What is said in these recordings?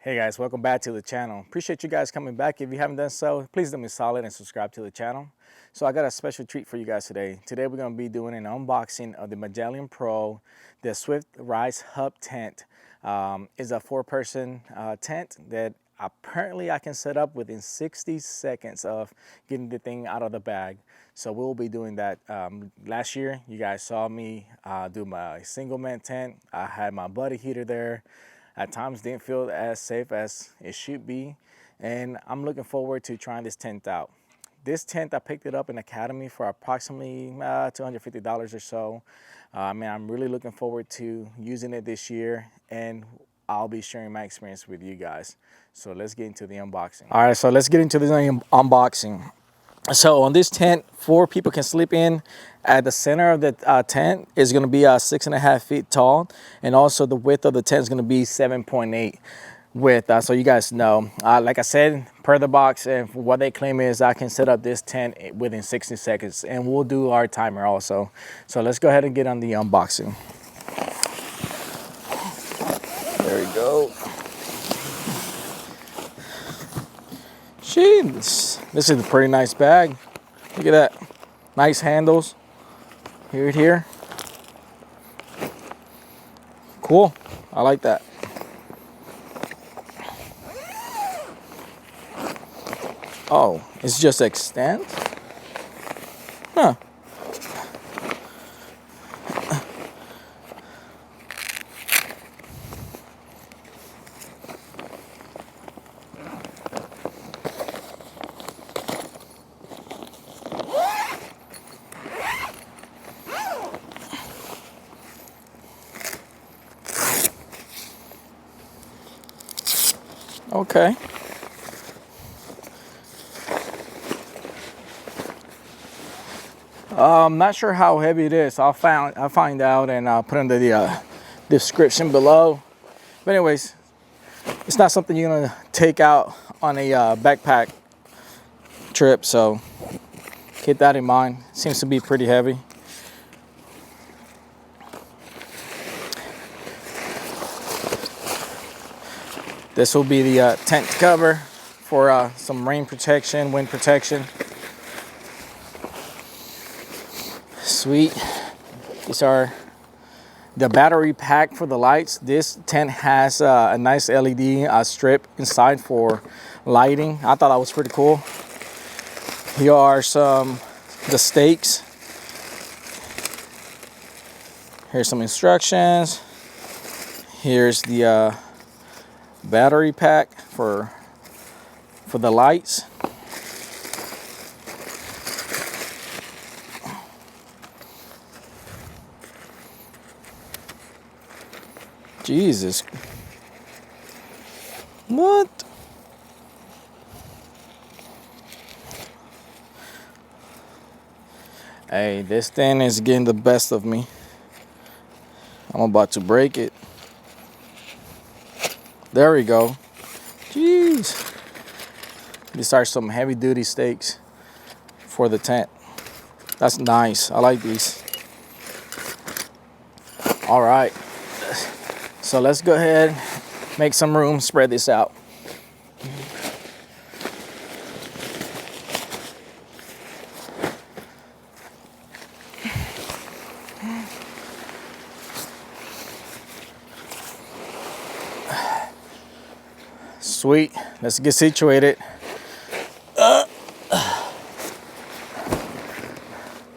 Hey guys, welcome back to the channel. Appreciate you guys coming back. If you haven't done so, please do me solid and subscribe to the channel. So I got a special treat for you guys today. Today we're going to be doing an unboxing of the Magellan Pro, the SwiftRise Hub tent. It's a 4-person tent that apparently I can set up within 60 seconds of getting the thing out of the bag. So we'll be doing that. Last year, you guys saw me do my single man tent. I had my buddy heater there. At times didn't feel as safe as it should be, and I'm looking forward to trying this tent out. This tent, I picked it up in Academy for approximately $250 or so. I'm really looking forward to using it this year, and I'll be sharing my experience with you guys. So let's get into the unboxing. All right, so let's get into the unboxing. So on this tent, 4 people can sleep in. At the center of the tent is going to be 6.5 feet tall, and also the width of the tent is going to be 7.8 width. So you guys know, like I said, per the box, and what they claim is I can set up this tent within 60 seconds, and we'll do our timer also. So let's go ahead and get on the unboxing. There we go. Jeez, this is a pretty nice bag. Look at that. Nice handles. Here. Cool. I like that. Oh, it's just extend? Huh. Okay. I'm not sure how heavy it is. I'll find out and I'll put in the description below. But anyways, it's not something you're gonna take out on a backpack trip, so keep that in mind. Seems to be pretty heavy. This will be the tent cover for some rain protection, wind protection. Sweet. These are the battery pack for the lights. This tent has a nice LED strip inside for lighting. I thought that was pretty cool. Here are the stakes. Here's some instructions. Here's the battery pack for the lights. Jesus. What? Hey, this thing is getting the best of me. I'm about to break it. There we go. Jeez. These are some heavy duty stakes for the tent. That's nice. I like these. All right. So let's go ahead, make some room, spread this out. Sweet, let's get situated.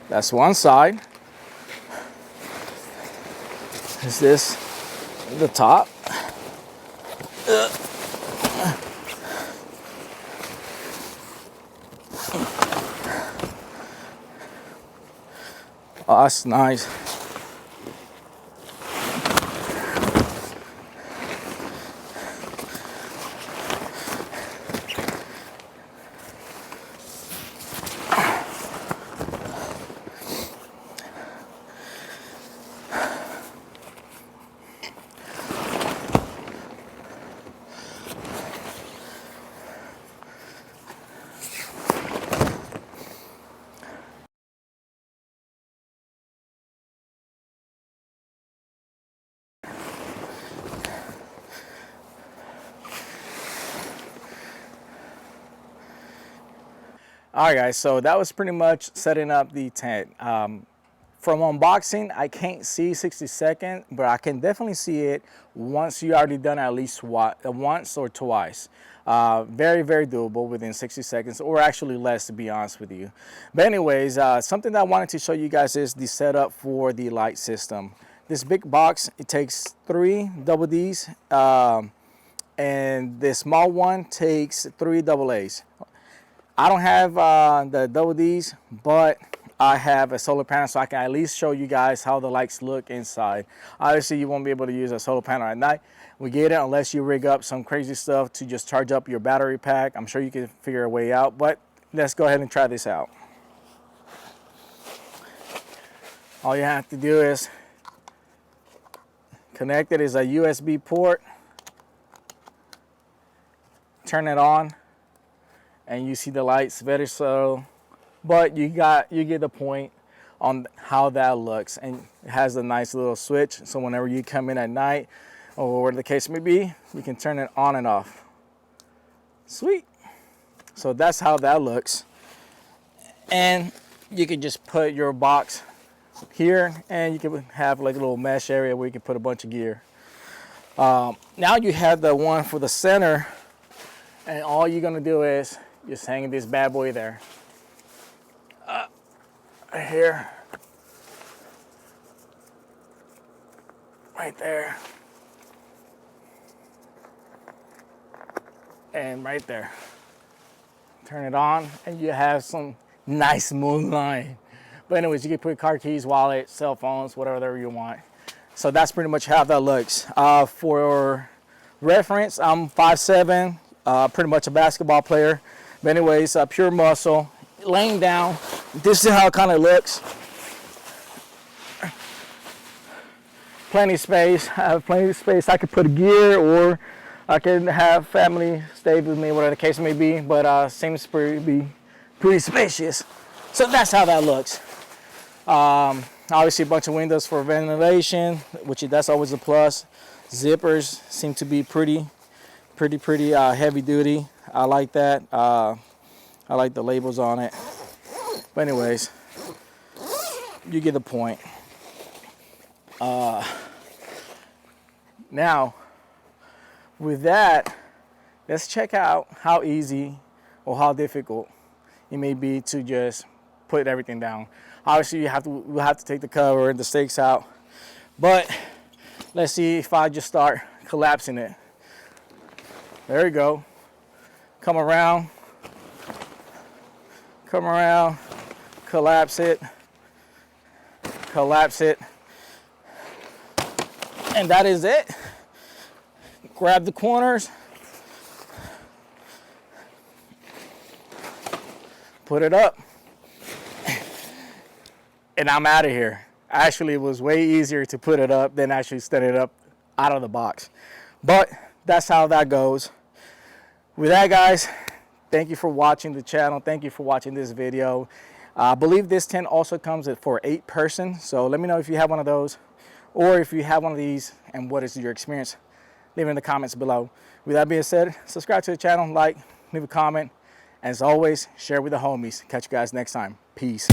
That's one side. Is this the top? Oh, that's nice. All right, guys, so that was pretty much setting up the tent. From unboxing, I can't see 60 seconds, but I can definitely see it once you already done at least once or twice. Very, very doable within 60 seconds, or actually less, to be honest with you. But anyways, something that I wanted to show you guys is the setup for the light system. This big box, it takes 3 double Ds, and the small one takes 3 double A's. I don't have the double Ds, but I have a solar panel, so I can at least show you guys how the lights look inside. Obviously, you won't be able to use a solar panel at night. We get it unless you rig up some crazy stuff to just charge up your battery pack. I'm sure you can figure a way out, but let's go ahead and try this out. All you have to do is connect it as a USB port, turn it on, and you see the lights very subtle, but you get the point on how that looks. And it has a nice little switch, so whenever you come in at night or whatever the case may be, you can turn it on and off. Sweet. So that's how that looks. And you can just put your box here, and you can have like a little mesh area where you can put a bunch of gear. Now you have the one for the center, and all you're gonna do is just hang this bad boy there. Right here. Right there. And right there. Turn it on, and you have some nice moonlight. But anyways, you can put car keys, wallet, cell phones, whatever you want. So that's pretty much how that looks. For reference, I'm 5'7", pretty much a basketball player. But anyways, pure muscle. Laying down, this is how it kind of looks. Plenty of space. I have plenty of space. I could put a gear, or I can have family stay with me, whatever the case may be. But seems to be pretty spacious. So that's how that looks. Obviously, a bunch of windows for ventilation, which that's always a plus. Zippers seem to be pretty heavy duty. I like that. I like the labels on it. But anyways, you get the point. Now, with that, let's check out how easy or how difficult it may be to just put everything down. Obviously, we'll have to take the cover and the stakes out. But let's see if I just start collapsing it. There we go. Come around, collapse it, and that is it. Grab the corners, put it up, and I'm out of here. Actually, it was way easier to put it up than actually set it up out of the box. But that's how that goes. With that, guys, thank you for watching the channel. Thank you for watching this video. I believe this tent also comes for 8 person. So let me know if you have one of those, or if you have one of these and what is your experience. Leave it in the comments below. With that being said, subscribe to the channel, like, leave a comment. As always, share with the homies. Catch you guys next time. Peace.